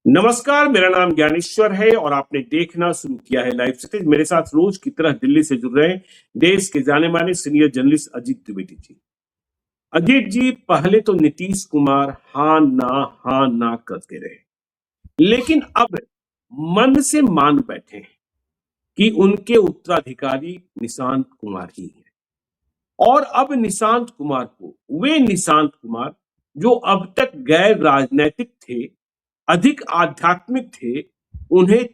नमस्कार, मेरा नाम ज्ञानेश्वर है और आपने देखना शुरू किया है लाइव सटीज। मेरे साथ रोज की तरह दिल्ली से जुड़ रहे हैं देश के जाने माने सीनियर जर्नलिस्ट अजीत द्विवेदी जी। अजीत जी, पहले तो नीतीश कुमार हाँ ना करते रहे, लेकिन अब मन से मान बैठे हैं कि उनके उत्तराधिकारी निशांत कुमार ही हैं। और अब निशांत कुमार को, वे निशांत कुमार जो अब तक गैर राजनीतिक थे, अधिक आध्यात्मिक थे, उन्हें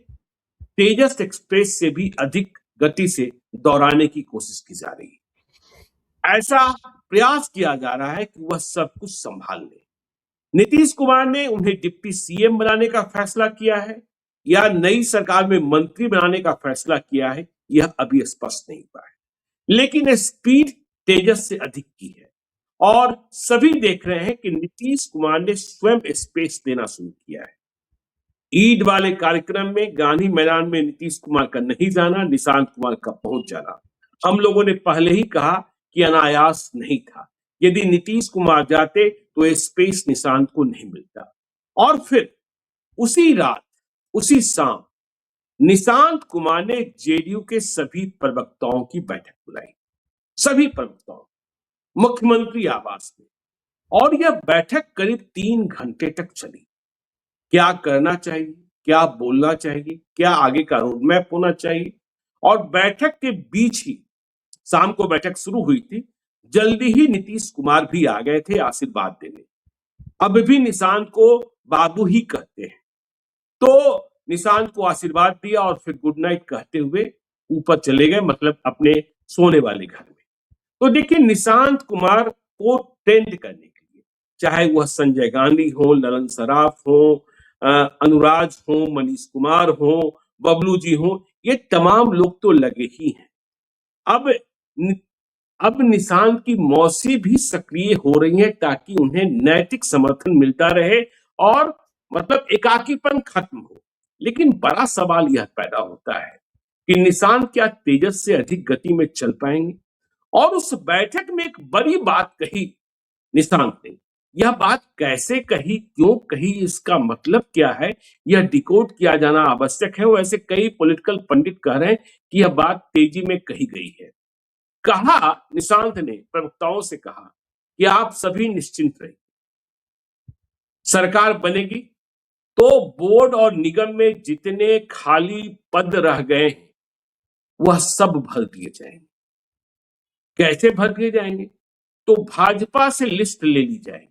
तेजस एक्सप्रेस से भी अधिक गति से दौड़ाने की कोशिश की जा रही है। ऐसा प्रयास किया जा रहा है कि वह सब कुछ संभाल ले। नीतीश कुमार ने उन्हें डिप्टी सीएम बनाने का फैसला किया है या नई सरकार में मंत्री बनाने का फैसला किया है, यह अभी स्पष्ट नहीं हुआ है, लेकिन स्पीड तेजस से अधिक की है और सभी देख रहे हैं कि नीतीश कुमार ने स्वयं स्पेस देना शुरू किया है। ईद वाले कार्यक्रम में गांधी मैदान में नीतीश कुमार का नहीं जाना, निशांत कुमार का पहुंच जाना, हम लोगों ने पहले ही कहा कि अनायास नहीं था। यदि नीतीश कुमार जाते तो ये स्पेस निशांत को नहीं मिलता। और फिर उसी रात, उसी शाम निशांत कुमार ने जेडीयू के सभी प्रवक्ताओं की बैठक बुलाई, सभी प्रवक्ताओं, मुख्यमंत्री आवास में, और यह बैठक करीब 3 घंटे तक चली। क्या करना चाहिए, क्या बोलना चाहिए, क्या आगे का रोड मैप होना चाहिए। और बैठक के बीच ही, शाम को बैठक शुरू हुई थी, जल्दी ही नीतीश कुमार भी आ गए थे आशीर्वाद देने। अब भी निशांत को बाबू ही कहते हैं, तो निशांत को आशीर्वाद दिया और फिर गुड नाइट कहते हुए ऊपर चले गए, मतलब अपने सोने वाले घर में। तो देखिए, निशांत कुमार को ट्रेंड करने के लिए, चाहे वह संजय गांधी हो, ललन सराफ हो, अनुराज हो, मनीष कुमार हो, बबलू जी हो, ये तमाम लोग तो लगे ही हैं। अब निशांत की मौसी भी सक्रिय हो रही है ताकि उन्हें नैतिक समर्थन मिलता रहे और मतलब एकाकीपन खत्म हो। लेकिन बड़ा सवाल यह पैदा होता है कि निशांत क्या तेजस से अधिक गति में चल पाएंगे। और उस बैठक में एक बड़ी बात कही निशांत ने। यह बात कैसे कही, क्यों कही, इसका मतलब क्या है, यह डिकोड किया जाना आवश्यक है। वैसे कई पॉलिटिकल पंडित कह रहे हैं कि यह बात तेजी में कही गई है। कहा, निशांत ने प्रवक्ताओं से कहा कि आप सभी निश्चिंत रहिए, सरकार बनेगी तो बोर्ड और निगम में जितने खाली पद रह गए हैं वह सब भर दिए जाएंगे। कैसे भर दिए जाएंगे? तो भाजपा से लिस्ट ले ली जाएगी।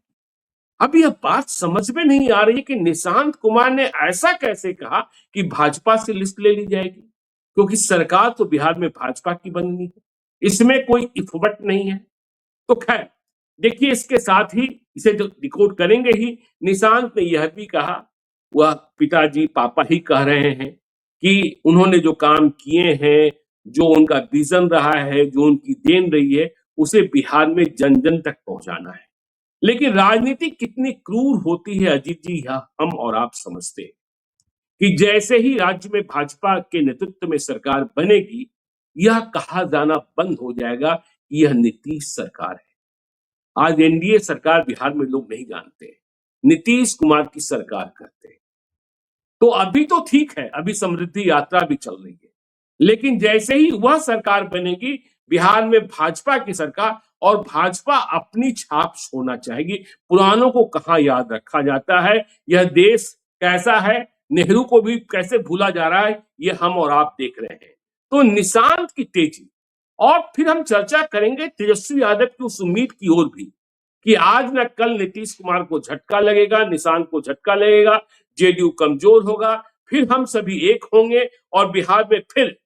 अब यह बात समझ में नहीं आ रही कि निशांत कुमार ने ऐसा कैसे कहा कि भाजपा से लिस्ट ले ली जाएगी, क्योंकि सरकार तो बिहार में भाजपा की बननी है, इसमें कोई इफवट नहीं है। तो खैर देखिए, इसके साथ ही इसे जो डिकोड करेंगे ही, निशांत ने यह भी कहा, वह पिताजी पापा ही कह रहे हैं कि उन्होंने जो काम किए हैं, जो उनका विजन रहा है, जो उनकी देन रही है, उसे बिहार में जन जन तक पहुंचाना है। लेकिन राजनीति कितनी क्रूर होती है अजीत जी, यह हम और आप समझते हैं कि जैसे ही राज्य में भाजपा के नेतृत्व में सरकार बनेगी, यह कहा जाना बंद हो जाएगा कि यह नीतीश सरकार है। आज एनडीए सरकार बिहार में लोग नहीं जानते, नीतीश कुमार की सरकार कहते हैं। तो अभी तो ठीक है, अभी समृद्धि यात्रा भी चल रही है, लेकिन जैसे ही वह सरकार बनेगी, बिहार में भाजपा की सरकार, और भाजपा अपनी छाप छोड़ना चाहेगी। पुरानों को कहां याद रखा जाता है, यह देश कैसा है, नेहरू को भी कैसे भूला जा रहा है, ये हम और आप देख रहे हैं। तो निशांत की तेजी, और फिर हम चर्चा करेंगे तेजस्वी यादव की उस उम्मीद की ओर भी कि आज न कल नीतीश कुमार को झटका लगेगा, निशांत को झटका लगेगा, जेडीयू कमजोर होगा, फिर हम सभी एक होंगे और बिहार में फिर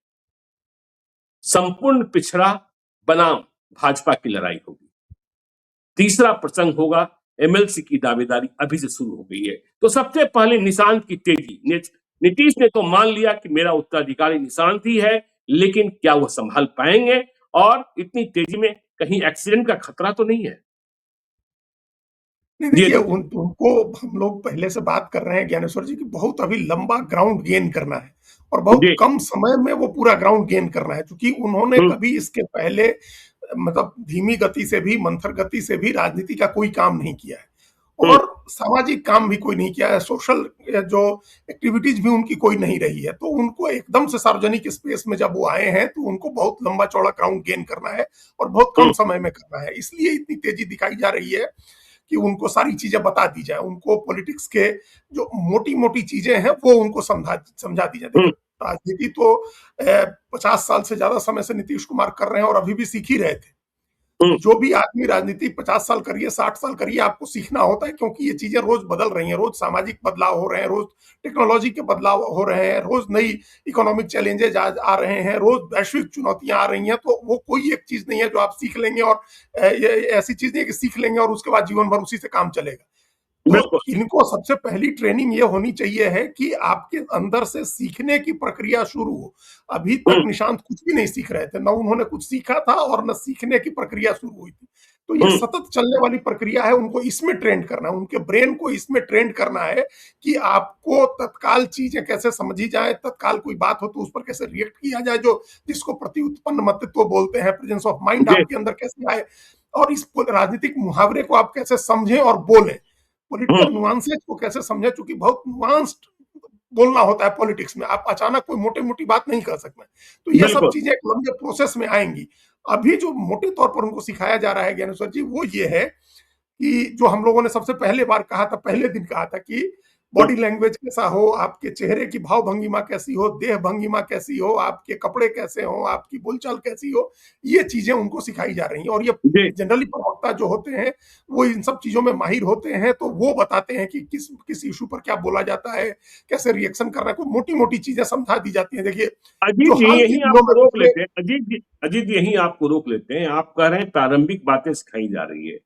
संपूर्ण पिछड़ा बनाम भाजपा की लड़ाई होगी। तीसरा प्रसंग होगा एमएलसी की दावेदारी, अभी से शुरू हो गई है। तो सबसे पहले निशांत की तेजी। नीतीश ने तो मान लिया कि मेरा उत्तराधिकारी निशांत ही है, लेकिन क्या वह संभाल पाएंगे? और इतनी तेजी में कहीं एक्सीडेंट का खतरा तो नहीं है? देखिए, उनको हम लोग पहले से बात कर रहे हैं ज्ञानेश्वर जी की, बहुत अभी लंबा ग्राउंड गेन करना है और बहुत कम समय में वो पूरा ग्राउंड गेन करना है, क्योंकि उन्होंने कभी इसके पहले मतलब धीमी गति से भी, मंथर गति से भी राजनीति का कोई काम नहीं किया है। हम्म, और सामाजिक काम भी कोई नहीं किया है, सोशल जो एक्टिविटीज भी उनकी कोई नहीं रही है। तो उनको एकदम से सार्वजनिक स्पेस में जब वो आए हैं तो उनको बहुत लंबा चौड़ा ग्राउंड गेन करना है और बहुत कम हम्म, समय में करना है, इसलिए इतनी तेजी दिखाई जा रही है कि उनको सारी चीजें बता दी जाए, उनको पॉलिटिक्स के जो मोटी मोटी चीजें हैं वो उनको समझा दी जाए। देखिए, हम्म, राजनीति तो 50 साल से ज्यादा समय से नीतीश कुमार कर रहे हैं और अभी भी सीख ही रहे थे। हम्म, जो भी आदमी राजनीति 50 साल करिए, 60 साल करिए, आपको सीखना होता है, क्योंकि ये चीजें रोज बदल रही हैं, रोज सामाजिक बदलाव हो रहे हैं, रोज टेक्नोलॉजी के बदलाव हो रहे हैं, रोज नई इकोनॉमिक चैलेंजेज आ रहे हैं, रोज वैश्विक चुनौतियां आ रही हैं। तो वो कोई एक चीज नहीं है जो आप सीख लेंगे और ये ऐसी चीज नहीं है कि सीख लेंगे और उसके बाद जीवन भर उसी से काम चलेगा। तो बिल्कुल। इनको सबसे पहली ट्रेनिंग ये होनी चाहिए है कि आपके अंदर से सीखने की प्रक्रिया शुरू हो। अभी तक हम्म, निशांत कुछ भी नहीं सीख रहे थे, न उन्होंने कुछ सीखा था और न सीखने की प्रक्रिया शुरू हुई थी। तो ये हम्म, सतत चलने वाली प्रक्रिया है, उनको इसमें ट्रेंड करना है, उनके ब्रेन को इसमें ट्रेंड करना है कि आपको तत्काल चीजें कैसे समझी जाए, तत्काल कोई बात हो तो उस पर कैसे रिएक्ट किया जाए, जो जिसको प्रति उत्पन्न मतित्व बोलते हैं, प्रेजेंस ऑफ माइंड जी, आपके अंदर कैसे आए, और इस राजनीतिक मुहावरे को आप कैसे समझें और बोलें, हम्म, पॉलिटिकल नुआंसेस को कैसे समझे, क्योंकि बहुत नुआंस्ड बोलना होता है पॉलिटिक्स में, आप अचानक कोई मोटी मोटी बात नहीं कर सकते। तो ये सब बिल्कुल। चीजें एक लंबे प्रोसेस में आएंगी। अभी जो मोटे तौर पर उनको सिखाया जा रहा है ज्ञानेश्वर जी, वो ये है कि जो हम लोगों ने सबसे पहले बार कहा था, पहले दिन कहा था कि हम्म, बॉडी लैंग्वेज कैसा हो, आपके चेहरे की भाव भंगिमा कैसी हो, देह भंगिमा कैसी हो, आपके कपड़े कैसे हो, आपकी बोलचाल कैसी हो, ये चीजें उनको सिखाई जा रही हैं। और ये जी, जनरली प्रवक्ता जो होते हैं वो इन सब चीजों में माहिर होते हैं, तो वो बताते हैं कि किस किस इशू पर क्या बोला जाता है, कैसे रिएक्शन करना है, कोई मोटी मोटी चीजें समझा दी जाती हैं। देखिए, अजीत जो जी हाल के यही दिनों आपको में रोक पिछले लेते हैं, अजीत जी यही आपको रोक लेते हैं। आप कह रहे हैं प्रारंभिक बातें सिखाई जा रही है,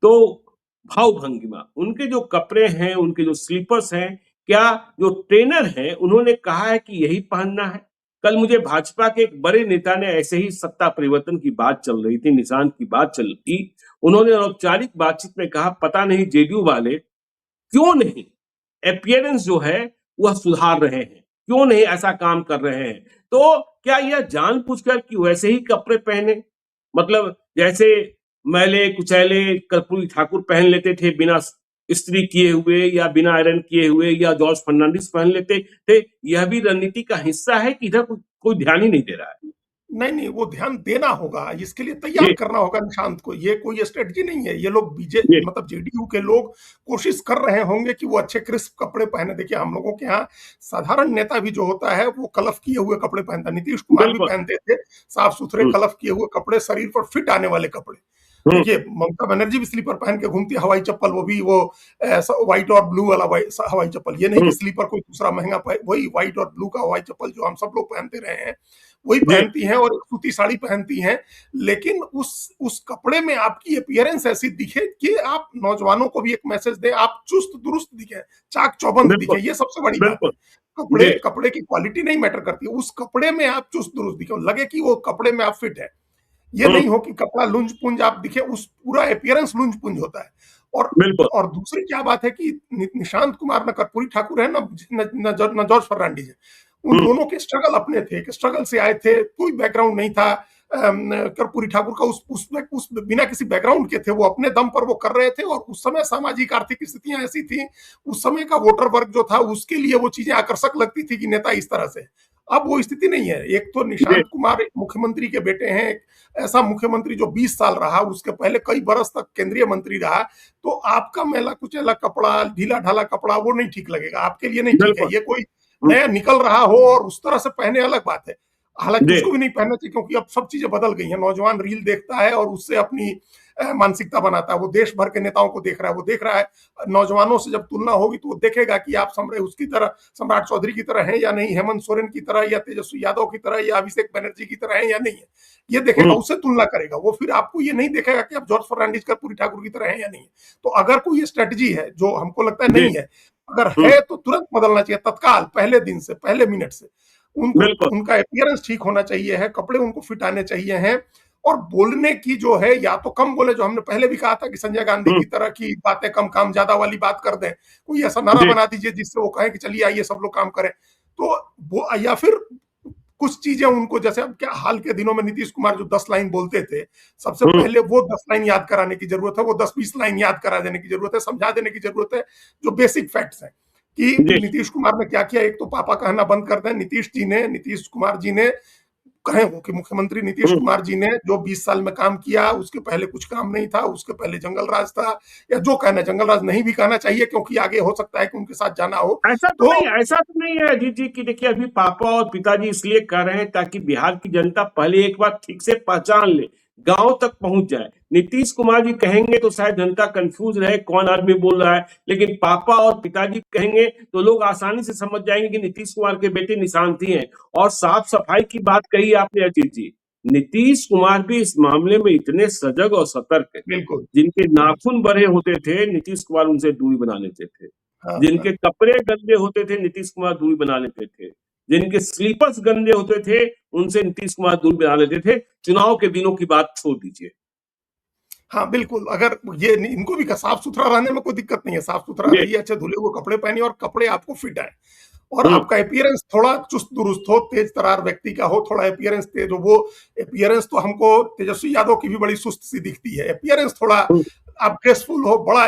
तो भाव भंगिमा, उनके जो कपड़े हैं, उनके जो स्लीपर्स हैं, क्या जो ट्रेनर हैं उन्होंने कहा है कि यही पहनना है? कल मुझे भाजपा के एक बड़े नेता ने ऐसे ही सत्ता परिवर्तन की बात चल रही थी, निशांत की बात चल रही थी, उन्होंने औपचारिक बातचीत में कहा पता नहीं जेडीयू वाले क्यों नहीं अपियरेंस जो है वह सुधार रहे हैं, क्यों नहीं ऐसा काम कर रहे हैं? तो क्या यह जानबूझकर कि वैसे ही कपड़े पहने, मतलब जैसे मैले कुचैले कर्पूरी ठाकुर पहन लेते थे बिना इस्त्री किए हुए या बिना आयरन किए हुए, या जॉर्ज फर्नांडिस पहन लेते थे, यह भी रणनीति का हिस्सा है कि इधर कोई ध्यान ही नहीं दे रहा है? नहीं, नहीं, वो ध्यान देना होगा, इसके लिए तैयार जी, करना होगा निशांत को। ये कोई स्ट्रेटजी नहीं है। ये लोग जी, मतलब जेडीयू के लोग कोशिश कर रहे होंगे कि वो अच्छे क्रिस्प कपड़े पहने। देखिए, हम लोगों के यहाँ साधारण नेता भी जो होता है वो कलफ किए हुए कपड़े पहनता है। नीतीश कुमार भी बिल्कुल। पहनते थे साफ-सुथरे हुँ, कलफ किए हुए कपड़े, शरीर पर फिट आने वाले कपड़े। हुँ, देखिए, ममता बनर्जी भी स्लीपर पहन के घूमती है, हवाई चप्पल, वो भी वो व्हाइट और ब्लू वाला हवाई चप्पल। ये नहीं कि हुँ, स्लीपर कोई दूसरा महँगा वही व्हाइट और ब्लू का हवाई चप्पल जो हम सब लोग पहनते रहे हैं, वही जी, पहनती हैं और एक सूती साड़ी पहनती हैं। लेकिन उस कपड़े में आपकी अपीयरेंस ऐसी दिखे कि आप नौजवानों को भी एक मैसेज दें, आप चुस्त-दुरुस्त दिखें, चाक-चौबंद दिखें, बिल्कुल, ये सबसे बड़ी बात है। बिल्कुल। कपड़े जी, कपड़े की क्वालिटी नहीं मैटर करती है, उस कपड़े में आप चुस्त-दुरुस्त दिखें, लगे कि वो कपड़े में आप फिट हैं। ये हुँ, नहीं हो कि कपड़ा लुंज-पुंज आप दिखे, उस पूरा अपीयरेंस लुंज-पुंज होता है। और बिल्कुल। और दूसरी क्या बात है कि निशांत कुमार न कर्पूरी ठाकुर है, न जॉर्ज फर्नांडीज है। उन हुँ, दोनों के स्ट्रगल अपने थे, एक स्ट्रगल से आए थे, कोई बैकग्राउंड नहीं था। कर्पूरी ठाकुर का उस बिना किसी बैकग्राउंड के थे, वो अपने दम पर वो कर रहे थे और उस समय सामाजिक आर्थिक स्थितियां ऐसी थी, उस समय का वोटर वर्ग जो था उसके लिए वो चीजें आकर्षक लगती थी कि नेता इस तरह से। अब वो स्थिति नहीं है। एक तो जी, निशांत कुमार एक मुख्यमंत्री के बेटे हैं, ऐसा मुख्यमंत्री जो 20 साल रहा, उसके पहले कई बरस तक केंद्रीय मंत्री रहा। तो आपका मैला कुचैला कपड़ा, ढीला ढाला कपड़ा वो नहीं ठीक लगेगा, आपके लिए नहीं ठीक है। बिल्कुल। ये कोई हुँ, नया निकल रहा हो और उस तरह से पहने, अलग बात है। हालांकि जी, उसको भी नहीं पहनना चाहिए, क्योंकि अब सब चीजें बदल गई हैं। नौजवान रील देखता है और उससे अपनी मानसिकता बनाता है। वो देश भर के नेताओं को देख रहा है, वो देख रहा है नौजवानों से जब तुलना होगी तो वो देखेगा कि आप उसकी तरह, सम्राट चौधरी की तरह हैं या नहीं, हेमंत सोरेन की तरह या तेजस्वी यादव की तरह या अभिषेक बनर्जी की तरह हैं या नहीं है। ये देखेगा, हुँ, उससे तुलना करेगा। वो फिर आपको ये नहीं देखेगा कि आप जॉर्ज फर्नांडिस, कर्पूरी ठाकुर की तरह हैं या नहीं है। तो अगर कोई ये स्ट्रेटजी है जो हमको लगता है जी, नहीं है, अगर हुँ, है तो तुरंत बदलना चाहिए, तत्काल, पहले दिन से, पहले मिनट से। उनको बिल्कुल। उनका अपीयरेंस ठीक होना चाहिए है, कपड़े उनको फिट आने चाहिए हैं। और बोलने की जो है, या तो कम बोले, जो हमने पहले भी कहा था कि संजय गांधी हुँ, की तरह की बातें कम, काम ज्यादा वाली बात कर दें। कोई ऐसा नारा जी, बना दीजिए जिससे वो कहें कि चलिए आइए सब लोग काम करें। तो वो, या फिर कुछ चीजें उनको, जैसे अब क्या हाल के दिनों में नीतीश कुमार जो 10 लाइन बोलते थे, सबसे हम्म, पहले वो 10 लाइन याद कराने की जरूरत है, वो 10-20 लाइन याद करा देने की जरूरत है, समझा देने की जरूरत है जो बेसिक फैक्ट्स हैं कि जी। नीतीश कुमार ने क्या किया। एक तो पापा कहना बंद कर दें। नीतीश कुमार जी ने कहे वो कि मुख्यमंत्री नीतीश हम्म, कुमार जी ने जो 20 साल में काम किया, उसके पहले कुछ काम नहीं था, उसके पहले जंगल राज था, या जो कहना, जंगल राज नहीं भी कहना चाहिए क्योंकि आगे हो सकता है कि उनके साथ जाना हो। तो ऐसा तो नहीं है अजीत जी की देखिए अभी पापा और पिताजी इसलिए कर रहे हैं ताकि बिहार की जनता पहले एक बार ठीक से पहचान ले, गांव तक पहुंच जाए। नीतीश कुमार जी कहेंगे तो शायद जनता कंफ्यूज रहे कौन आदमी बोल रहा है, लेकिन पापा और पिताजी कहेंगे तो लोग आसानी से समझ जाएंगे कि नीतीश कुमार के बेटे निशांति हैं। और साफ सफाई की बात कही आपने अजीत जी, नीतीश कुमार भी इस मामले में इतने सजग और सतर्क है। बिल्कुल। जिनके नाखून बड़े होते थे नीतीश कुमार उनसे दूरी बना लेते थे, हाँ जिनके हाँ। कपड़े गंदे होते थे नीतीश कुमार दूरी बना लेते थे, जिनके स्लीपर्स गंदे होते थे उनसे नीतीश कुमार दूरी बना लेते थे। चुनाव के दिनों की बात छोड़ दीजिए। हाँ बिल्कुल, अगर ये इनको भी साफ सुथरा रहने में कोई दिक्कत नहीं है, साफ सुथरा जी। रहिए, अच्छे धुले हुए कपड़े पहनिए और कपड़े आपको फिट आए, और हम्म, आपका अपीयरेंस थोड़ा चुस्त दुरुस्त हो, तेज तरार व्यक्ति का हो, थोड़ा अपीयरेंस तेज हो। वो अपीयरेंस तो हमको तेजस्वी यादव की भी बड़ी सुस्त सी दिखती है, अपीयरेंस थोड़ा हम्म, आप ग्रेसफुल हो, बड़ा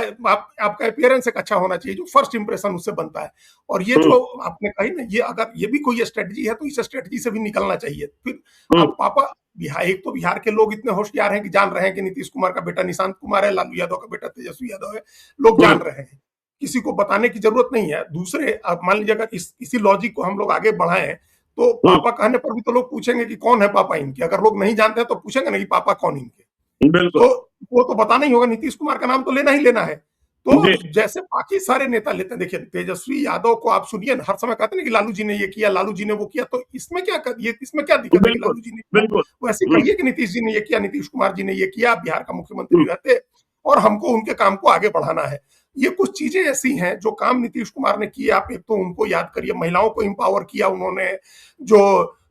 आपका अपीयरेंस एक अच्छा होना चाहिए, जो फर्स्ट इंप्रेशन उससे बनता है। और ये हम्म, जो आपने कही ना, ये अगर ये भी कोई स्ट्रेटजी है तो इस स्ट्रेटजी से भी निकलना चाहिए। फिर हम्म, अब पापा, बिहार, एक तो बिहार के लोग इतने होशियार हैं कि जान रहे हैं कि नीतीश कुमार का बेटा निशांत कुमार है, लालू यादव का बेटा तेजस्वी यादव है, लोग हम्म, जान रहे हैं, किसी को बताने की जरूरत नहीं है। दूसरे, अब मान लीजिए अगर इसी लॉजिक को हम लोग आगे बढ़ाएं, तो हम्म, पापा कहने पर भी तो लोग पूछेंगे कि कौन है पापा इनके। अगर लोग नहीं जानते हैं तो पूछेंगे ना कि पापा कौन इनके। बिल्कुल। तो वो तो बताना ही होगा, नीतीश कुमार का नाम तो लेना ही लेना है। जी। तो जैसे बाकी सारे नेता लेते हैं, देखिए तेजस्वी यादव को आप सुनिए ना, हर समय कहते हैं कि लालू जी ने ये किया, लालू जी ने वो किया, तो इसमें क्या दिक्कत है कि बिल्कुल। लालू जी ने किया। बिल्कुल। वैसे हम्म, कहिए कि नीतीश जी ने ये किया, नीतीश कुमार जी ने ये किया, बिहार का मुख्यमंत्री हम्म, रहते और हमको उनके काम को आगे बढ़ाना है। ये कुछ चीजें ऐसी हैं जो काम नीतीश कुमार ने किए। आप एक तो उनको याद करिए, महिलाओं को एम्पावर किया उन्होंने, जो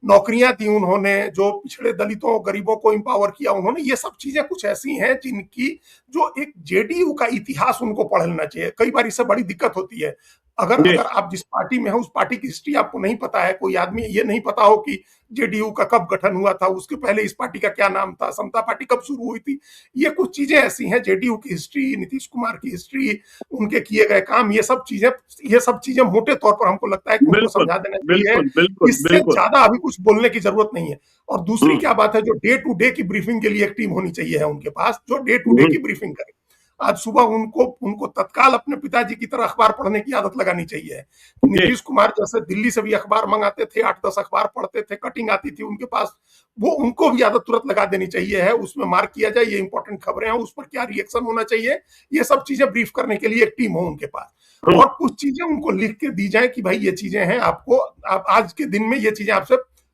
नौकरियां दी उन्होंने, जो पिछड़े दलितों गरीबों को एम्पावर किया उन्होंने। ये सब चीजें कुछ ऐसी हैं जिनकी, जो एक जेडीयू का इतिहास उनको पढ़ लेना चाहिए। कई बार इससे बड़ी दिक्कत होती है, अगर जी। अगर आप जिस पार्टी में हो उस पार्टी की हिस्ट्री आपको नहीं पता है, कोई आदमी ये नहीं पता हो कि जेडीयू का कब गठन हुआ था, उसके पहले इस पार्टी का क्या नाम था, समता पार्टी कब शुरू हुई थी। ये कुछ चीजें ऐसी हैं, जेडीयू की हिस्ट्री, नीतीश कुमार की हिस्ट्री, उनके किए गए काम, ये सब चीजें मोटे तौर पर हमको लगता है कि उनको बिल्कुल। समझा देना चाहिए। बिल्कुल। बिल्कुल। इससे बिल्कुल। ज्यादा अभी कुछ बोलने की जरूरत नहीं है। और दूसरी हम्म, क्या बात है, जो डे टू डे की ब्रीफिंग के लिए एक टीम होनी चाहिए है उनके पास, जो डे टू डे हम्म, की ब्रीफिंग करे। आज सुबह उनको उनको तत्काल अपने पिताजी की तरह अखबार पढ़ने की आदत लगानी चाहिए है। जी। नीतीश कुमार जैसे दिल्ली से भी अखबार मंगाते थे, 8-10 अखबार पढ़ते थे, कटिंग आती थी उनके पास, वो उनको भी आदत तुरंत लगा देनी चाहिए है। उसमें मार्क किया जाए ये इंपॉर्टेंट खबरें हैं, उस पर क्या रिएक्शन होना चाहिए, ये सब चीजें ब्रीफ करने के लिए एक टीम हो उनके पास। हम्म, और कुछ चीजें उनको लिख के दी जाए कि भाई ये चीजें हैं, आपको आप आज के दिन में ये चीजें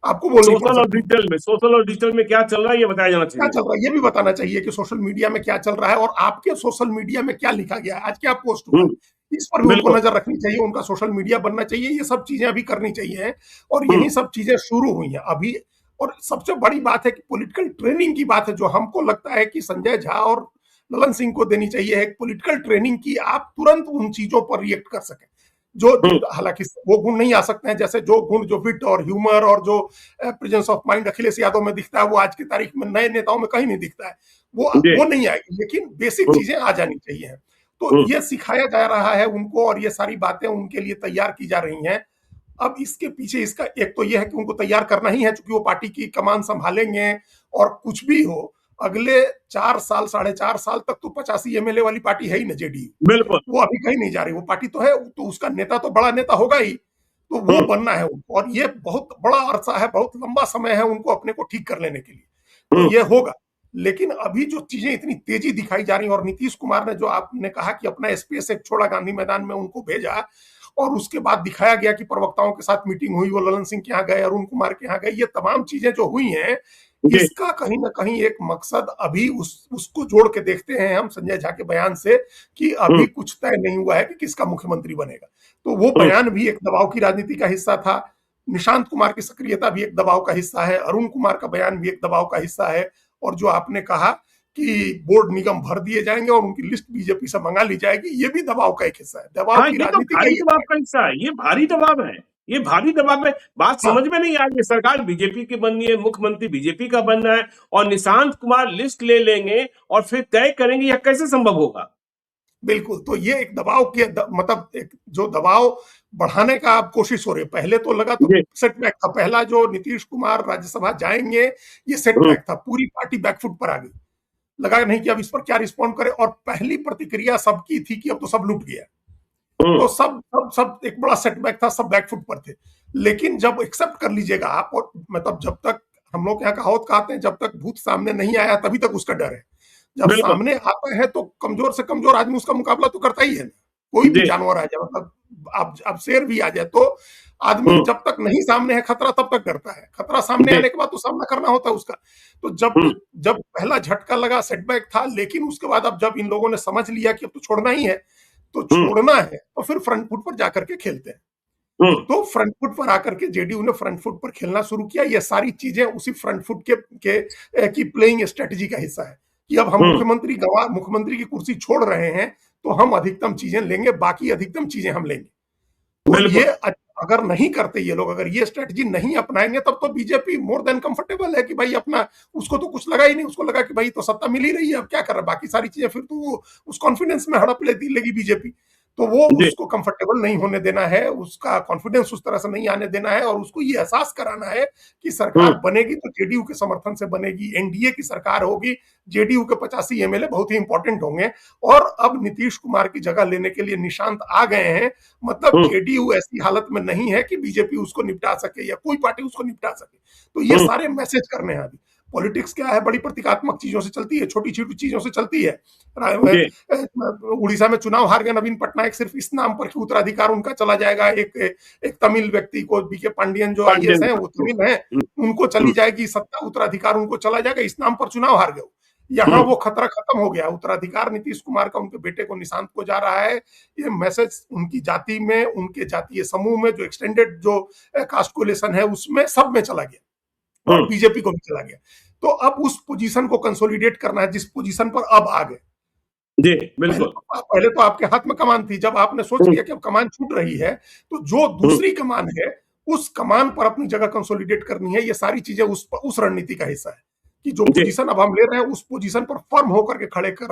आपको बोलनी पड़ सकती हैं। सोशल और डिजिटल में क्या चल रहा है ये बताया जाना क्या चाहिए। चल रहा है ये भी बताना चाहिए कि सोशल मीडिया में क्या चल रहा है, और आपके सोशल मीडिया में क्या लिखा गया है, आज क्या पोस्ट हुआ है, हम्म, इस पर भी उनको बिल्कुल। नजर रखनी चाहिए। उनका सोशल मीडिया बनना चाहिए, ये सब चीजें अभी करनी चाहिए। और हम्म, यही सब चीजें शुरू हुई हैं अभी। और सबसे बड़ी बात है कि पॉलिटिकल ट्रेनिंग की बात है, जो हमको लगता है कि संजय झा और ललन सिंह को देनी चाहिए, एक पॉलिटिकल ट्रेनिंग की, आप तुरंत उन चीजों पर रिएक्ट कर सकें। जो हम्म, हालांकि वो गुण नहीं आ सकते हैं, जैसे जो गुण, जो विट और ह्यूमर और जो presence of mind Akhilesh Yadav में दिखता है, वो आज की तारीख में नए नेताओं में कहीं नहीं दिखता है। जी। वो नहीं आएगी, लेकिन बेसिक हम्म, चीजें आ जानी चाहिए। तो हम्म, ये सिखाया जा रहा है उनको, और ये सारी बातें उनके लिए तैयार की जा रही हैं। अब इसके पीछे इसका एक तो ये है कि उनको तैयार करना ही है, चूंकि वो पार्टी की कमान संभालेंगे। और कुछ भी हो, अगले 4 साल, 4.5 साल तक तो 85 एमएलए वाली पार्टी है ही ना जेडीयू। बिल्कुल। वो अभी कहीं नहीं जा रही, वो पार्टी तो है, तो उसका नेता तो बड़ा नेता होगा ही। तो वो हम्म, बनना है उनको, और ये बहुत बड़ा अरसा है, बहुत लंबा समय है उनको अपने को ठीक कर लेने के लिए। तो हम्म, ये होगा। लेकिन अभी जो चीजें इतनी तेजी दिखाई जा रही हैं, और नीतीश कुमार ने जो आपने कहा कि अपना स्पेस एक छोड़ा, गांधी मैदान में उनको भेजा, और उसके बाद दिखाया गया कि प्रवक्ताओं के साथ मीटिंग हुई, वो ललन सिंह के यहाँ गए, अरुण कुमार के यहाँ गए, ये तमाम चीजें जो हुई हैं, जी। इसका कहीं ना कहीं एक मकसद अभी उसको जोड़ के देखते हैं हम संजय झा के बयान से, कि हम्म, अभी कुछ तय नहीं हुआ है कि किसका मुख्यमंत्री बनेगा। तो वो हम्म, बयान भी एक दबाव की राजनीति का हिस्सा था। निशांत कुमार की सक्रियता भी एक दबाव का हिस्सा है, अरुण कुमार का बयान भी एक दबाव का हिस्सा है। और जो आपने कहा कि बोर्ड निगम भर दिए जाएंगे और उनकी लिस्ट बीजेपी से मंगा ली जाएगी, ये भी दबाव का एक हिस्सा है, दबाव हाँ, की ये तो राजनीति का भारी ही दबाव है। का हिस्सा है, ये भारी दबाव है। ये भारी दबाव है। बात हाँ, समझ में नहीं आ रही है। सरकार बीजेपी की बननी है, मुख्यमंत्री बीजेपी का बनना है और निशांत कुमार लिस्ट ले लेंगे और फिर तय करेंगे, यह कैसे संभव होगा? बिल्कुल। तो ये एक दबाव के मतलब एक जो दबाव बढ़ाने का आप कोशिश हो रही है। पहले तो लगा तो जी। सेटबैक था। पहला जो नीतीश कुमार राज्यसभा जाएंगे, ये हम्म। सेटबैक था। पूरी पार्टी बैकफुट पर आ गई। लगा नहीं कि अब इस पर क्या रिस्पॉन्ड करे, और पहली प्रतिक्रिया सबकी थी कि अब तो सब लूट गया। हम्म। तो सब एक बड़ा सेटबैक था, सब बैकफुट पर थे। लेकिन जब एक्सेप्ट कर लीजिएगा आप, और मतलब जब तक हम लोग यहाँ कहावत कहते हैं, जब तक भूत सामने नहीं आया तभी तक उसका डर है। जब बिल्कुल। सामने आता है तो कमजोर से कमजोर आदमी उसका मुकाबला तो करता ही है ना। कोई भी जी। जानवर आ जाए, मतलब आप शेर भी आ जाए तो आदमी हम्म। जब तक नहीं सामने है खतरा तब तक डरता है। खतरा सामने जी। आने के बाद तो सामना करना होता है उसका। तो जब हम्म। जब पहला झटका लगा, सेटबैक था, लेकिन उसके बाद अब जब इन लोगों ने समझ लिया कि अब तो छोड़ना ही है, तो हम्म। छोड़ना है तो फिर फ्रंट फुट पर जाकर के खेलते हैं। हम्म। तो फ्रंट फुट पर आकर के जेडीयू ने फ्रंट फुट पर खेलना शुरू किया। ये सारी चीजें उसी फ्रंट फुट की प्लेइंग स्ट्रेटजी का हिस्सा है कि अब हम हम्म। मुख्यमंत्री की कुर्सी छोड़ रहे हैं, तो हम अधिकतम चीजें लेंगे, बाकी अधिकतम चीजें हम लेंगे। तो ये बिल्कुल। अगर नहीं करते ये लोग, अगर ये स्ट्रेटजी नहीं अपनाएंगे, तब तो बीजेपी मोर देन कंफर्टेबल है कि भाई अपना, उसको तो कुछ लगा ही नहीं। उसको लगा कि भाई तो सत्ता मिल ही रही है, अब क्या कर रहा है, बाकी सारी चीजें फिर तो वो उस कॉन्फिडेंस में हड़प लेगी बीजेपी। तो वो जी। उसको कंफर्टेबल नहीं होने देना है, उसका कॉन्फिडेंस उस तरह से नहीं आने देना है, और उसको ये एहसास कराना है कि सरकार हम्म। बनेगी तो जेडीयू के समर्थन से बनेगी, एनडीए की सरकार होगी, जेडीयू के 85 एमएलए बहुत ही इंपॉर्टेंट होंगे। और अब नीतीश कुमार की जगह लेने के लिए निशांत आ गए हैं। मतलब हम्म। जेडीयू ऐसी हालत में नहीं है कि बीजेपी उसको निपटा सके या कोई पार्टी उसको निपटा सके। तो ये हम्म। सारे मैसेज करने हैं अभी। पॉलिटिक्स क्या है, बड़ी प्रतीकात्मक चीजों से चलती है, छोटी छोटी चीजों से चलती है। जी। उड़ीसा में चुनाव हार गए नवीन पटनायक, सिर्फ इस नाम पर कि उत्तराधिकार उनका चला जाएगा। एक तमिल व्यक्ति को, बीके पांडियन जो आईएएस पांडियन हैं, का। वो तमिल हैं, उनको चली जाएगी सत्ता, उत्तराधिकार उनको चला जाएगा, इस नाम पर चुनाव हार गए। यहाँ हम्म। वो खतरा खत्म हो गया। उत्तराधिकार नीतीश कुमार का उनके बेटे को, निशांत को जा रहा है। ये मैसेज उनकी जाति में, उनके जातीय समूह में, जो एक्सटेंडेड जो कास्ट कोलेशन है उसमें, सब में चला गया, और हम्म। बीजेपी को भी चला गया। तो अब उस पोजीशन को कंसोलिडेट करना है जिस पोजीशन पर अब आ गए। जी। पहले बिल्कुल। तो पहले तो आपके हाथ में कमान थी। जब आपने सोच हम्म। लिया कि अब कमान छूट रही है, तो जो हम्म। दूसरी कमान है, उस कमान पर अपनी जगह कंसोलिडेट करनी है। ये सारी चीजें उस रणनीति का हिस्सा है कि जो जी। पोजीशन अब हम ले रहे हैं, उस पोजीशन पर फर्म होकर के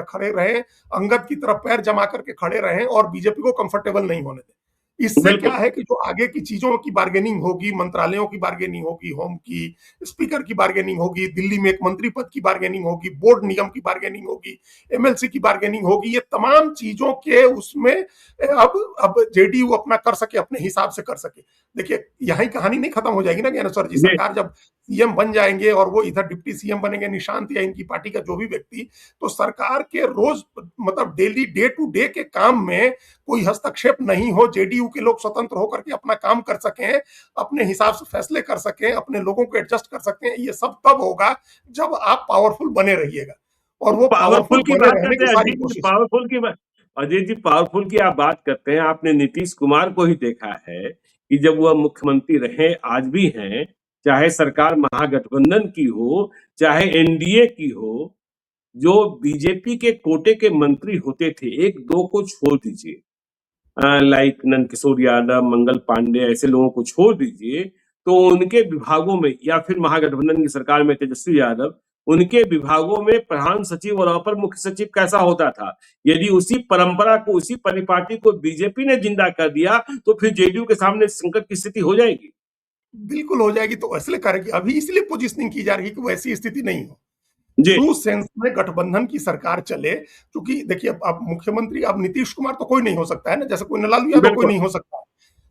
खड़े रहे, अंगद की तरफ पैर जमा करके खड़े रहे, और बीजेपी को कंफर्टेबल नहीं होने दें। इससे क्या बिल्कुल। है कि जो आगे की चीजों की बार्गेनिंग होगी, मंत्रालयों की बार्गेनिंग होगी, होम की, स्पीकर की बार्गेनिंग होगी, दिल्ली में एक मंत्री पद की बार्गेनिंग होगी, बोर्ड निगम की बार्गेनिंग होगी, एमएलसी की बार्गेनिंग होगी, ये तमाम चीजों के उसमें अब जेडीयू अपना कर सके, अपने हिसाब से कर सके। देखिए, यही कहानी नहीं खत्म हो जाएगी ना ज्ञानेश्वर जी। जी। सरकार जब सीएम बन जाएंगे और वो इधर डिप्टी सीएम बनेंगे, निशांत या इनकी पार्टी का जो भी व्यक्ति, तो सरकार के रोज, मतलब डेली, डे टू डे के काम में कोई हस्तक्षेप नहीं हो, जेडीयू के लोग स्वतंत्र होकर के अपना काम कर सकें, अपने हिसाब से फैसले कर सकें, अपने लोगों को एडजस्ट कर सकते हैं। ये सब तब होगा जब आप पावरफुल बने रहिएगा, और वो पावरफुल पावरफुल की बने बात रहने करते की हैं सारी अजीत जी, कोशिश। पावरफुल की बात। अजीत जी, पावरफुल की आप बात करते हैं। आपने नीतीश कुमार को ही देखा है कि जब वह मुख्यमंत्री रहे, आज भी हैं, चाहे सरकार महागठबंधन की हो, चाहे एनडीए की हो, जो बीजेपी के कोटे के मंत्री होते थे, एक दो को छोड़ दीजिए, लाइक नंदकिशोर यादव, मंगल पांडे, ऐसे लोगों को छोड़ दीजिए, तो उनके विभागों में, या फिर महागठबंधन की सरकार में तेजस्वी यादव, उनके विभागों में प्रधान सचिव और अपर मुख्य सचिव कैसा होता था। यदि उसी परंपरा को, उसी परिपाटी को बीजेपी ने जिंदा कर दिया, तो फिर जेडीयू के सामने संकट की स्थिति हो जाएगी। बिल्कुल हो जाएगी। तो इसलिए करेगी, अभी इसलिए पोजिशनिंग की जा रही है कि वैसी स्थिति नहीं हो, जी। ट्रू सेंस में गठबंधन की सरकार चले। क्योंकि देखिए, अब मुख्यमंत्री, अब नीतीश कुमार तो कोई नहीं हो सकता है ना, जैसे कोई लालू यादव कोई बिल्कुल। नहीं हो सकता।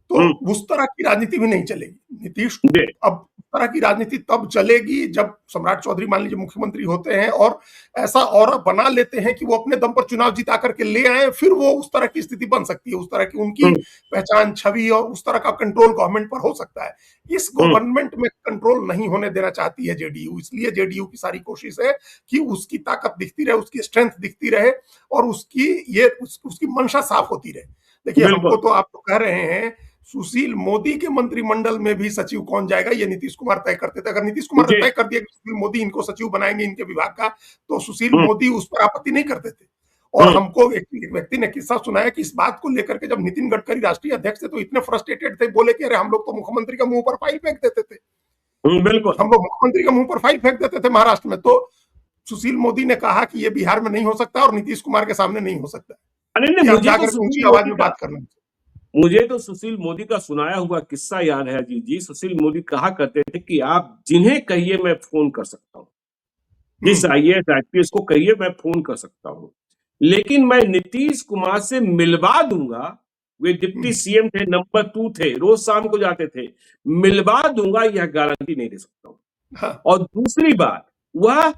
तो हम्म। उस तरह की राजनीति भी नहीं चलेगी। नीतीश, जी। अब उस तरह की राजनीति तब चलेगी जब सम्राट चौधरी मान लीजिए मुख्यमंत्री होते हैं, और ऐसा और बना लेते हैं कि वो अपने दम पर चुनाव जिता करके ले आए, फिर वो उस तरह की स्थिति बन सकती है, उस तरह की उनकी हम्म। पहचान, छवि, और उस तरह का कंट्रोल गवर्नमेंट पर हो सकता है। इस हम्म। गवर्नमेंट में कंट्रोल नहीं होने देना चाहती है जेडीयू। इसलिए जेडीयू की सारी कोशिश है कि उसकी ताकत दिखती रहे, उसकी स्ट्रेंथ दिखती रहे, और उसकी मंशा साफ होती रहे। देखिए, हमको बिल्कुल। तो, आप तो कह रहे हैं सुशील मोदी के मंत्रिमंडल में भी सचिव कौन जाएगा, ये नीतीश कुमार तय करते थे। अगर नीतीश कुमार ने जी। तय कर दिया कि सुशील मोदी इनको सचिव बनाएंगे इनके विभाग का, तो सुशील हम्म। मोदी उस पर आपत्ति नहीं करते थे। और हमको एक व्यक्ति ने किस्सा सुनाया कि इस बात को लेकर के जब नितिन गडकरी राष्ट्रीय अध्यक्ष थे तो इतने फ्रस्ट्रेटेड थे, बोले कि अरे हम लोग तो मुख्यमंत्री का मुंह पर फाइल फेंक देते थे, बिल्कुल। हम लोग मुख्यमंत्री का मुंह पर फाइल फेंक देते थे महाराष्ट्र में। तो सुशील मोदी ने कहा कि ये बिहार में नहीं हो सकता और नीतीश कुमार के सामने नहीं हो सकता, अरे कि नहीं, आप जाकर ऊंची आवाज में बात करना। मुझे तो सुशील मोदी का सुनाया हुआ किस्सा याद है अजीत जी। सुशील मोदी कहा करते थे कि आप जिन्हें कहिए मैं फोन कर सकता हूँ, जिस IAS IPS को कहिए मैं फोन कर सकता हूँ, लेकिन मैं नीतीश कुमार से मिलवा दूंगा। वे डिप्टी CM थे, नंबर 2 थे, रोज शाम को जाते थे, मिलवा दूंगा यह गारंटी नहीं दे सकता हूँ। हाँ। और दूसरी बात, वह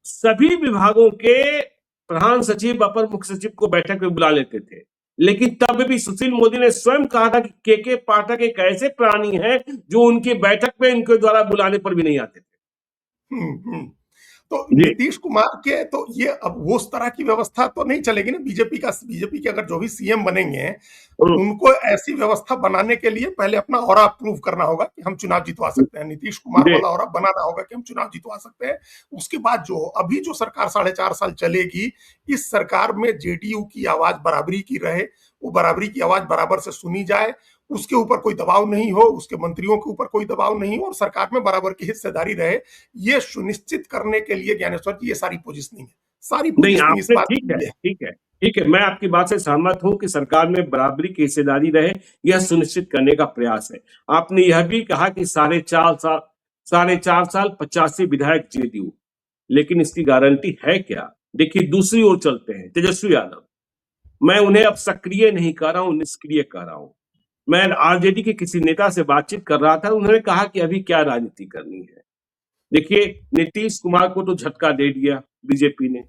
सभी विभागों के प्रधान सचिव, अपर मुख्य सचिव को बैठक में बुला लेते थे, लेकिन तब भी सुशील मोदी ने स्वयं कहा था कि के पाठक एक ऐसे प्राणी हैं जो उनकी बैठक में इनके द्वारा बुलाने पर भी नहीं आते थे। तो नीतीश कुमार के तो ये अब वो उस तरह की व्यवस्था तो नहीं चलेगी ना। बीजेपी के अगर जो भी CM बनेंगे उनको ऐसी व्यवस्था बनाने के लिए पहले अपना ऑरा प्रूव करना होगा कि हम चुनाव जितवा सकते हैं, नीतीश कुमार वाला ऑरा बनाना होगा कि हम चुनाव जितवा सकते हैं। उसके बाद जो अभी जो सरकार 4.5 साल चलेगी, इस सरकार में JDU की आवाज बराबरी की रहे, वो बराबरी की आवाज बराबर से सुनी जाए, उसके ऊपर कोई दबाव नहीं हो, उसके मंत्रियों के ऊपर कोई दबाव नहीं हो और सरकार में बराबर की हिस्सेदारी रहे, ये सुनिश्चित करने के लिए ज्ञानेश्वर जी ये सारी पोजीशनिंग है, सारी पोजीशनिंग इस बात ठीक है, ठीक है, मैं आपकी बात से सहमत हूं कि सरकार में बराबरी की हिस्सेदारी रहे, यह सुनिश्चित करने का प्रयास है। आपने यह भी कहा कि 4.5 साल 85 विधायक JDU, लेकिन इसकी गारंटी है क्या? देखिए, दूसरी ओर चलते हैं, तेजस्वी यादव, मैं उन्हें अब सक्रिय नहीं कर रहा हूं, निष्क्रिय कर रहा हूं। मैं RJD के किसी नेता से बातचीत कर रहा था, उन्होंने कहा कि अभी क्या राजनीति करनी है। देखिए, नीतीश कुमार को तो झटका दे दिया बीजेपी ने,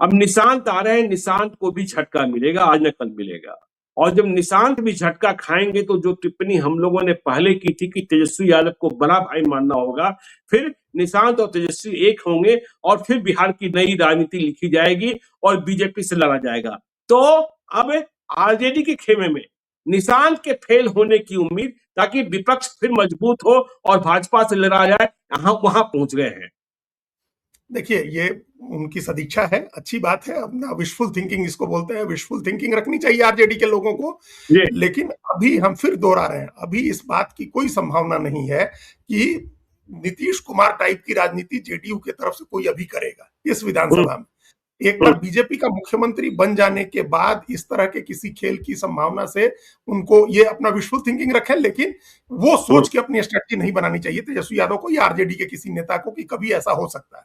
अब निशांत आ रहे हैं, निशांत को भी झटका मिलेगा, आज न कल मिलेगा। और जब निशांत भी झटका खाएंगे तो जो टिप्पणी हम लोगों ने पहले की थी कि तेजस्वी यादव को बड़ा भाई मानना होगा, फिर निशांत और तेजस्वी एक होंगे और फिर बिहार की नई राजनीति लिखी जाएगी और बीजेपी से लड़ा जाएगा। तो अब RJD के खेमे में निशांत के फेल होने की उम्मीद, ताकि विपक्ष फिर मजबूत हो और भाजपा से लड़ा जाए, वहां पहुंच गए हैं। देखिए, ये उनकी सदिच्छा है, अच्छी बात है। अपना विशफुल थिंकिंग इसको बोलते हैं, विशफुल थिंकिंग रखनी चाहिए RJD के लोगों को। लेकिन अभी हम फिर दोहरा रहे हैं, अभी इस बात की कोई संभावना नहीं है कि नीतीश कुमार टाइप की राजनीति JDU की तरफ से कोई अभी करेगा इस विधानसभा में। एक बार बीजेपी का मुख्यमंत्री बन जाने के बाद इस तरह के किसी खेल की संभावना से उनको ये अपना विशफुल थिंकिंग रखें, लेकिन वो सोच के अपनी स्ट्रेटजी नहीं बनानी चाहिए तेजस्वी यादव को या RJD के किसी नेता को कि कभी ऐसा हो सकता है।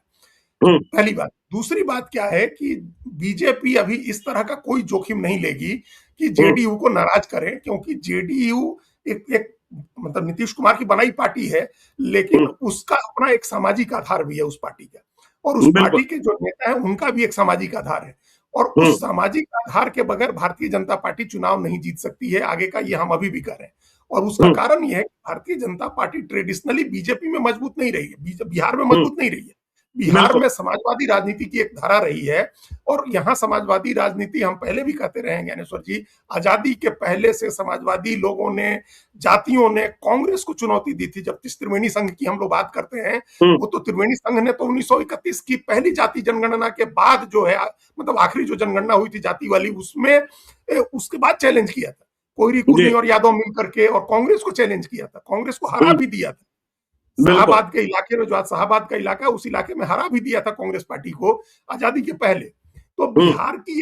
पहली बात। दूसरी बात क्या है कि बीजेपी अभी इस तरह का कोई जोखिम नहीं लेगी कि JDU को नाराज करें, क्योंकि JDU एक मतलब नीतीश कुमार की बनाई पार्टी है, लेकिन उसका अपना एक सामाजिक आधार भी है उस पार्टी का, और उस पार्टी के जो नेता है उनका भी एक सामाजिक आधार है, और उस सामाजिक आधार के बगैर भारतीय जनता पार्टी चुनाव नहीं जीत सकती है आगे का, ये हम अभी भी कह रहे हैं। और उसका कारण यह है कि Bharatiya Janata party traditionally BJP में मजबूत नहीं रही है, बिहार में मजबूत नहीं रही है। बिहार में समाजवादी राजनीति की एक धारा रही है, और यहाँ समाजवादी राजनीति हम पहले भी कहते रहे हैं ज्ञानेश्वर जी, आजादी के पहले से समाजवादी लोगों ने, जातियों ने कांग्रेस को चुनौती दी थी। जब त्रिवेणी संघ की हम लोग बात करते हैं, वो तो त्रिवेणी संघ ने तो 1931 की पहली जाति जनगणना के बाद जो है, मतलब आखिरी जो जनगणना हुई थी जाति वाली, उसमें उसके बाद चैलेंज किया था कोयरी, कुर्मी और यादव मिल करके, और कांग्रेस को चैलेंज किया था, कांग्रेस को हरा भी दिया था। शाहबाद के इलाके में, जो आज शाहबाद का इलाका है, उस इलाके में हरा भी दिया था कांग्रेस पार्टी को आजादी के पहले। तो बिहार की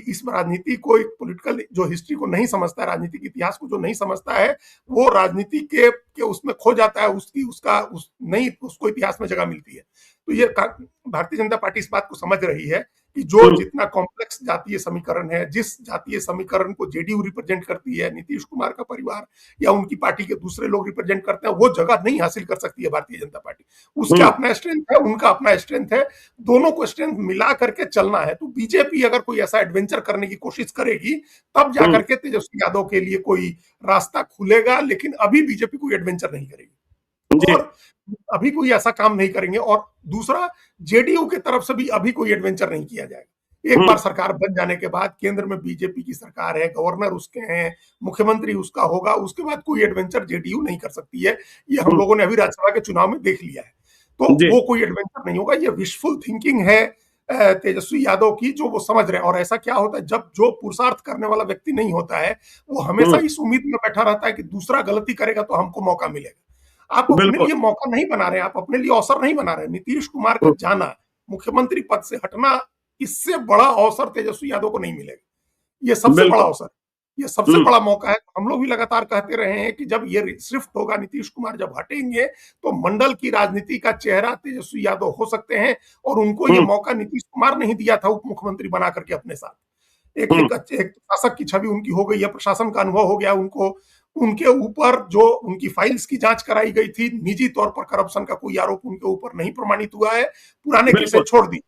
इस राजनीति को, एक पॉलिटिकल जो हिस्ट्री को नहीं समझता है, राजनीतिक इतिहास को जो नहीं समझता है, वो राजनीति के उसमें खो जाता है, नहीं उसको इतिहास में जगह मिलती है। तो ये भारतीय जनता पार्टी इस बात को समझ रही है कि जो जितना कॉम्प्लेक्स जातीय समीकरण है, जिस जातीय समीकरण को JDU रिप्रेजेंट करती है, नीतीश कुमार का परिवार या उनकी पार्टी के दूसरे लोग रिप्रेजेंट करते हैं, वो जगह नहीं हासिल कर सकती है भारतीय जनता पार्टी। उसका अपना स्ट्रेंथ है, उनका अपना स्ट्रेंथ है, दोनों को स्ट्रेंथ मिला करके चलना है। तो बीजेपी अगर कोई ऐसा एडवेंचर करने की कोशिश करेगी, तब जाकर के तेजस्वी यादव के लिए कोई रास्ता खुलेगा, लेकिन अभी बीजेपी कोई एडवेंचर नहीं करेगी और अभी कोई ऐसा काम नहीं करेंगे। और दूसरा, JDU की तरफ से भी अभी कोई एडवेंचर नहीं किया जाएगा। एक बार सरकार बन जाने के बाद, केंद्र में बीजेपी की सरकार है, गवर्नर उसके हैं, मुख्यमंत्री उसका होगा, उसके बाद कोई एडवेंचर JDU नहीं कर सकती है। ये हम लोगों ने अभी राज्यसभा के चुनाव में देख लिया है। तो वो कोई एडवेंचर नहीं होगा, ये विशफुल थिंकिंग है। तेजस्वी यादव की, जो वो समझ रहे हैं। और ऐसा क्या होता है, जब जो पुरुषार्थ करने वाला व्यक्ति नहीं होता है, वो हमेशा इस उम्मीद में बैठा रहता है कि दूसरा गलती करेगा तो हमको मौका मिलेगा। आप अपने बिल्कुल। लिए मौका नहीं बना रहे हैं, आप अपने लिए अवसर नहीं बना रहे हैं। नीतीश कुमार का जाना, मुख्यमंत्री पद से हटना, इससे बड़ा अवसर तेजस्वी यादव को नहीं मिलेगा। ये सबसे बड़ा बिल्कुल। अवसर है, ये सबसे बड़ा मौका है। हम लोग भी लगातार कहते रहे हैं कि जब ये शिफ्ट होगा, नीतीश कुमार जब हटेंगे, तो मंडल की राजनीति का चेहरा तेजस्वी यादव हो सकते हैं। और उनको ये मौका नीतीश कुमार नहीं दिया था उप मुख्यमंत्री बना करके अपने साथ। एक शासक की छवि उनकी हो गई है, प्रशासन का अनुभव हो गया उनको। उनके ऊपर जो उनकी फाइल्स की जांच कराई गई थी, निजी तौर पर करप्शन का कोई आरोप उनके ऊपर नहीं प्रमाणित हुआ है। पुराने केसेस छोड़ दी,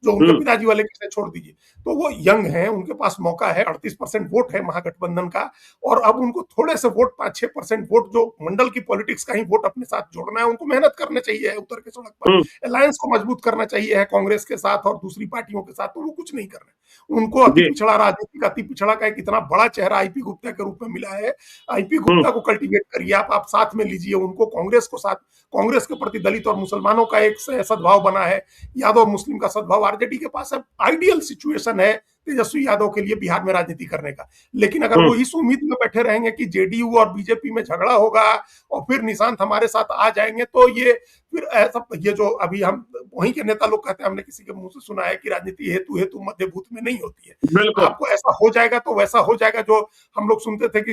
जो उनके पिताजी वाले केसेस छोड़ दीजिए। तो वो यंग हैं, उनके पास मौका है, 38% वोट है महागठबंधन का। और अब उनको थोड़े से वोट, 5-6% वोट, जो मंडल की पॉलिटिक्स का ही वोट अपने साथ जोड़ना है। उनको मेहनत करना चाहिए उतर के सड़क पर, अलायंस को मजबूत करना चाहिए है कांग्रेस के साथ और दूसरी पार्टियों के साथ। तो वो कुछ नहीं कर रहे। उनको अति पिछड़ा राजनीतिक, अति पिछड़ा का एक इतना बड़ा चेहरा आईपी गुप्ता के रूप में मिला है। आईपी गुप्ता को कल्टीवेट करिए, आप साथ में लीजिए उनको, कांग्रेस को साथ, कांग्रेस के प्रति दलित और मुसलमानों का एक सद्भाव बना है, यादव मुस्लिम का सद्भाव आरजेडी के पास है। आइडियल सिचुएशन है तेजस्वी यादव के लिए बिहार में राजनीति करने का। लेकिन अगर वो इस उम्मीद में बैठे रहेंगे कि जेडीयू और बीजेपी में झगड़ा होगा और फिर निशांत हमारे साथ आ जाएंगे, तो ये फिर ऐसा, ये जो अभी हम वहीं के नेता लोग कहते हैं, हमने किसी के मुंह से सुना है कि राजनीति हेतु हेतु मध्यभूत में नहीं होती है। आपको ऐसा हो जाएगा तो वैसा हो जाएगा। जो हम लोग सुनते थे कि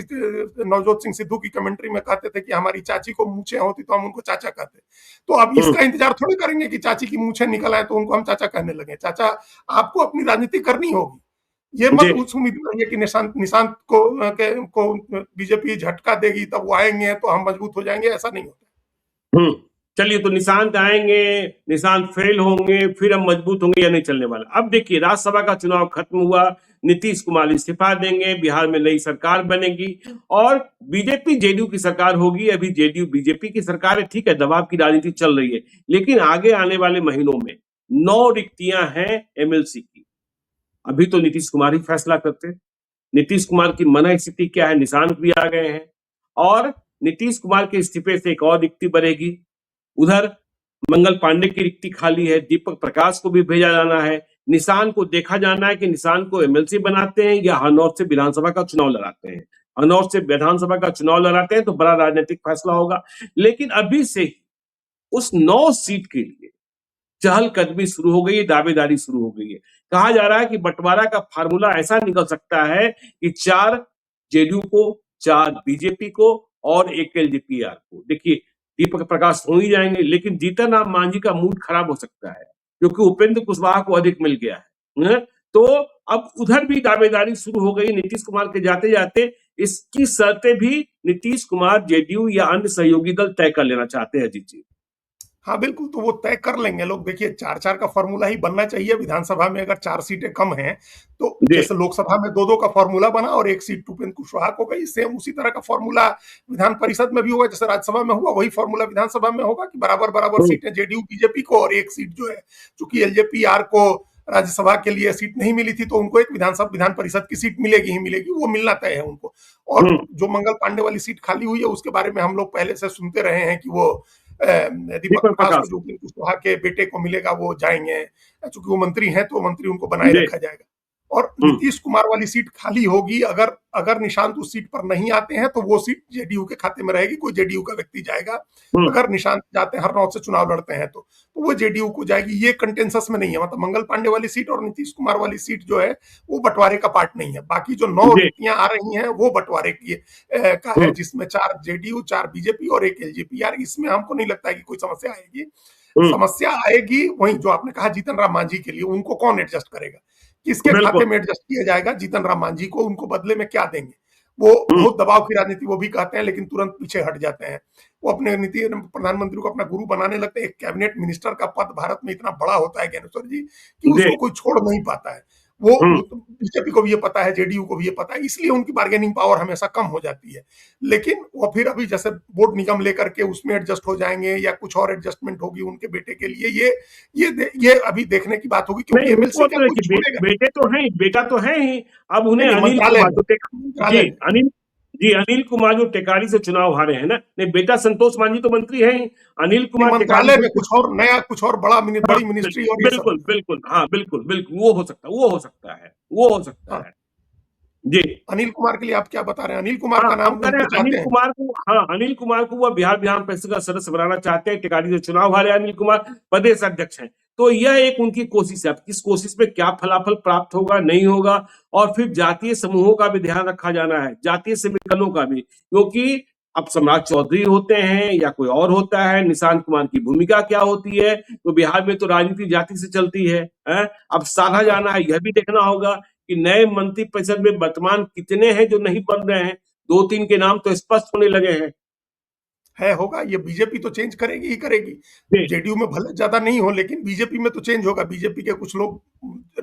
नवजोत सिंह सिद्धू की कमेंट्री में कहते थे कि हमारी चाची को मूछें होती तो हम उनको चाचा कहते। तो अब इसका इंतजार थोड़ी करेंगे कि चाची की मूछें निकल आए तो उनको हम चाचा कहने लगे। चाचा, आपको अपनी राजनीति करनी होगी। ये मत उस उम्मीद में रहिए कि निशांत को बीजेपी झटका देगी तब वो आएंगे तो हम मजबूत हो जाएंगे, ऐसा नहीं होता। चलिए, तो निशांत आएंगे, निशांत फेल होंगे, फिर हम मजबूत होंगे, या नहीं चलने वाला। अब देखिए, राज्यसभा का चुनाव खत्म हुआ, नीतीश कुमार इस्तीफा देंगे, बिहार में नई सरकार बनेगी और बीजेपी जेडीयू की सरकार होगी। अभी जेडीयू बीजेपी की सरकार है, ठीक है, दबाव की राजनीति चल रही है, लेकिन आगे आने वाले महीनों में 9 रिक्तियां हैं एमएलसी की। अभी तो नीतीश कुमार ही फैसला करते। नीतीश कुमार की मन स्थिति क्या है, निशांत भी आ गए हैं और नीतीश कुमार के इस्तीफे से एक और रिक्ति बढ़ेगी। उधर मंगल पांडे की रिक्ति खाली है, दीपक प्रकाश को भी भेजा जाना है। निशांत को देखा जाना है कि निशांत को एमएलसी बनाते हैं या हरनौत से विधानसभा का चुनाव लड़ाते हैं। हरनौत से विधानसभा का चुनाव लड़ाते हैं तो बड़ा राजनीतिक फैसला होगा। लेकिन अभी से ही उस 9 सीट के लिए चहलकदमी शुरू हो गई है, दावेदारी शुरू हो गई है। कहा जा रहा है कि बंटवारा का फार्मूला ऐसा निकल सकता है कि 4 जेडीयू को, 4 बीजेपी को और 1 एलजेपीआर को। देखिए, दीपक प्रकाश हो ही जाएंगे, लेकिन जीतन राम मांझी का मूड खराब हो सकता है क्योंकि उपेंद्र कुशवाहा को अधिक मिल गया है। तो अब उधर भी दावेदारी शुरू हो गई नीतीश कुमार के जाते जाते। इसकी शर्तें भी नीतीश कुमार, जेडीयू या अन्य सहयोगी दल तय कर लेना चाहते हैं। अजीत जी, हाँ बिल्कुल, तो वो तय कर लेंगे लोग। देखिए, 4-4 का फॉर्मूला ही बनना चाहिए। विधानसभा में अगर 4 सीटें कम हैं तो जैसे लोकसभा में 2-2 का फॉर्मूला बना और 1 सीट उपेंद्र कुशवाहा को गई, सेम उसी तरह का फॉर्मूला विधान परिषद में भी होगा। जैसे राज्यसभा में हुआ, वही फॉर्मूला विधानसभा में होगा कि बराबर बराबर सीटें जेडीयू बीजेपी को और 1 सीट जो है, चूंकि एलजेपीआर को राज्यसभा के लिए सीट नहीं मिली थी तो उनको एक विधान परिषद की सीट मिलेगी ही मिलेगी, वो मिलना तय है उनको। और जो मंगल पांडे वाली सीट खाली हुई है उसके बारे में हम लोग पहले से सुनते रहे हैं कि वो दीपक प्रकाश को, जो कुशवाहा के बेटे को मिलेगा, वो जाएंगे। चूंकि वो मंत्री हैं तो मंत्री उनको बनाए रखा जाएगा। और नीतीश कुमार वाली सीट खाली होगी। अगर निशांत उस सीट पर नहीं आते हैं तो वो सीट जेडीयू के खाते में रहेगी, कोई जेडीयू का व्यक्ति जाएगा। अगर निशांत जाते हैं, हरनौत से चुनाव लड़ते हैं तो वो जेडीयू को जाएगी। ये कंटेंसस में नहीं है। मतलब मंगल पांडे वाली सीट और नीतीश कुमार वाली सीट जो है वो बंटवारे का पार्ट नहीं है। बाकी जो 9 रिक्तियां आ रही हैं वो बंटवारे की का है, जिसमें 4 जेडीयू, 4 बीजेपी और 1 एलजेपीआर। इसमें हमको नहीं लगता है कि कोई समस्या आएगी। समस्या आएगी वहीं जो आपने कहा जीतन राम मांझी के लिए, उनको कौन एडजस्ट करेगा, किसके खाते में एडजस्ट किया जाएगा जीतन राम मांझी को, उनको बदले में क्या देंगे। वो बहुत दबाव की राजनीति वो भी कहते हैं, लेकिन तुरंत पीछे हट जाते हैं। वो अपने नीति प्रधानमंत्री को अपना गुरु बनाने लगते हैं। एक कैबिनेट मिनिस्टर का पद भारत में इतना बड़ा होता है ज्ञानेश्वर जी कि उसको कोई छोड़ नहीं पाता है। वो बीजेपी को भी ये पता है, जेडीयू को भी ये पता है, इसलिए उनकी बार्गेनिंग पावर हमेशा कम हो जाती है। लेकिन वो फिर अभी जैसे बोर्ड निगम लेकर के उसमें एडजस्ट हो जाएंगे या कुछ और एडजस्टमेंट होगी उनके बेटे के लिए, ये अभी देखने की बात होगी। क्योंकि एमएलसी का कुछ बेटे तो है, बेटा तो है ही। अब उन्हें अनिल जी, अनिल कुमार जो टेकारी से चुनाव हारे हैं ना, नहीं बेटा संतोष मांझी तो मंत्री है ही, अनिल कुमार टेकारी मंत्रालय से में कुछ और नया, कुछ और हाँ, बड़ी मिनिस्ट्री और ये सब। बिल्कुल बिल्कुल, हाँ बिल्कुल बिल्कुल, वो हो सकता है, वो हो सकता है, वो हो सकता हाँ, है। जी, अनिल कुमार के लिए आप क्या बता रहे हैं? अनिल कुमार हाँ, का हम नाम कह रहे उनको हैं चाहते अनिल हैं? कुमार को, हाँ, अनिल कुमार को वो बिहार विधान परिषद का सदस्य बनाना चाहते हैं। टेकारी से चुनाव हारे अनिल कुमार, प्रदेश अध्यक्ष हैं। तो यह एक उनकी कोशिश है। अब इस कोशिश में क्या फलाफल प्राप्त होगा, नहीं होगा, और फिर जातीय समूहों का भी ध्यान रखा जाना है, जातीय समीकरणों का भी, क्योंकि अब सम्राट चौधरी होते हैं या कोई और होता है, निशांत कुमार की भूमिका क्या होती है, तो बिहार में तो राजनीति जाति से चलती है, हैं? अब साधा जाना है, यह भी देखना होगा कि नए मंत्रिपरिषद में वर्तमान कितने हैं जो नहीं बन रहे हैं। 2-3 के नाम तो स्पष्ट होने लगे हैं। होगा, ये बीजेपी तो चेंज करेगी ही करेगी। जी, जेडीयू में भले ज्यादा नहीं हो, लेकिन बीजेपी में तो चेंज होगा। बीजेपी के कुछ लोग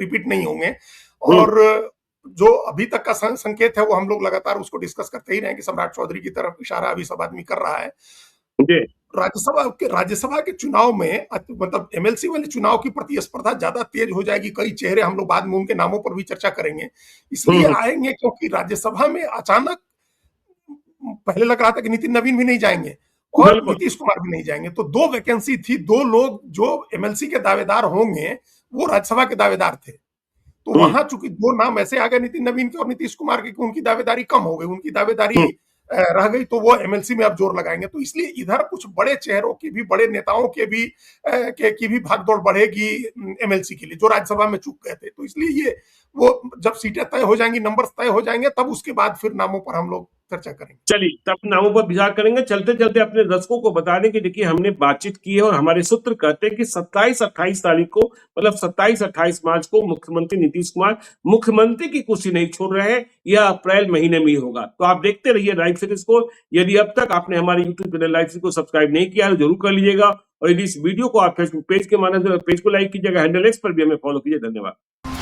रिपीट नहीं होंगे। हुँ, और जो अभी तक का संकेत है वो हम लोग लगातार उसको डिस्कस करते ही रहे कि सम्राट चौधरी की तरफ इशारा अभी सब आदमी कर रहा है। जी, राज्यसभा के चुनाव में मतलब एमएलसी वाले चुनाव की प्रतिस्पर्धा ज्यादा तेज हो जाएगी। कई चेहरे, हम लोग बाद में उनके नामों पर भी चर्चा करेंगे, हुँ, इसलिए हुँ, आएंगे क्योंकि राज्यसभा में अचानक पहले लग रहा था कि नितिन नवीन भी नहीं जाएंगे और बिल्कुल, नीतीश कुमार भी नहीं जाएंगे। तो दो वैकेंसी थी, दो लोग जो एमएलसी के दावेदार होंगे वो राज्यसभा के दावेदार थे। तो हुँ, वहां चूंकि दो नाम ऐसे आ गए नितिन नवीन के और नीतीश कुमार के, उनकी दावेदारी कम हो गई, उनकी दावेदारी हुँ, रह गई, तो वो एमएलसी में अब जोर लगाएंगे। तो इसलिए इधर कुछ बड़े चेहरों की भी, बड़े नेताओं के भी की भी भागदौड़ बढ़ेगी एमएलसी के लिए, जो राज्यसभा में चूक गए थे। तो इसलिए ये वो जब सीटें तय हो जाएंगी, नंबर तय हो जाएंगे, तब उसके बाद फिर नामों पर हम लोग चर्चा करेंगे। चलिए तब नामों पर विचार करेंगे। चलते-चलते अपने दर्शकों को बता दें कि देखिए हमने बातचीत की है और हमारे सूत्र कहते हैं कि 27-28 तारीख को, मतलब 27-28 मार्च को मुख्यमंत्री नीतीश कुमार मुख्यमंत्री की कुर्सी नहीं छोड़ रहे हैं, यह अप्रैल महीने में ही होगा। तो आप देखते रहिए लाइव सीरीज को। यदि अब तक आपने हमारे यूट्यूब चैनल लाइव सीरीज को सब्सक्राइब नहीं किया है तो जरूर कर लीजिएगा, और यदि इस वीडियो को आप फेसबुक पेज के माध्यम से पेज को लाइक कीजिएगा, हैंडल एक्स पर भी हमें फॉलो कीजिए। धन्यवाद।